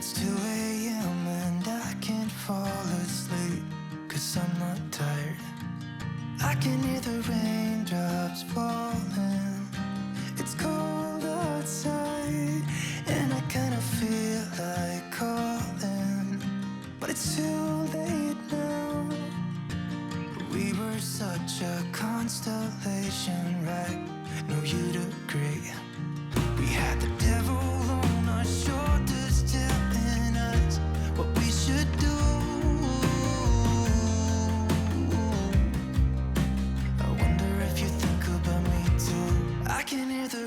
It's 2 a.m. and I can't fall asleep, 'cause I'm not tired. I can hear the raindrops falling. It's cold outside and I kinda feel like calling, but it's too late now. We were such a constellation, right? No, you'd agree. We had the devil on our shoulders telling us what we should do. I wonder if you think about me too. I can hear the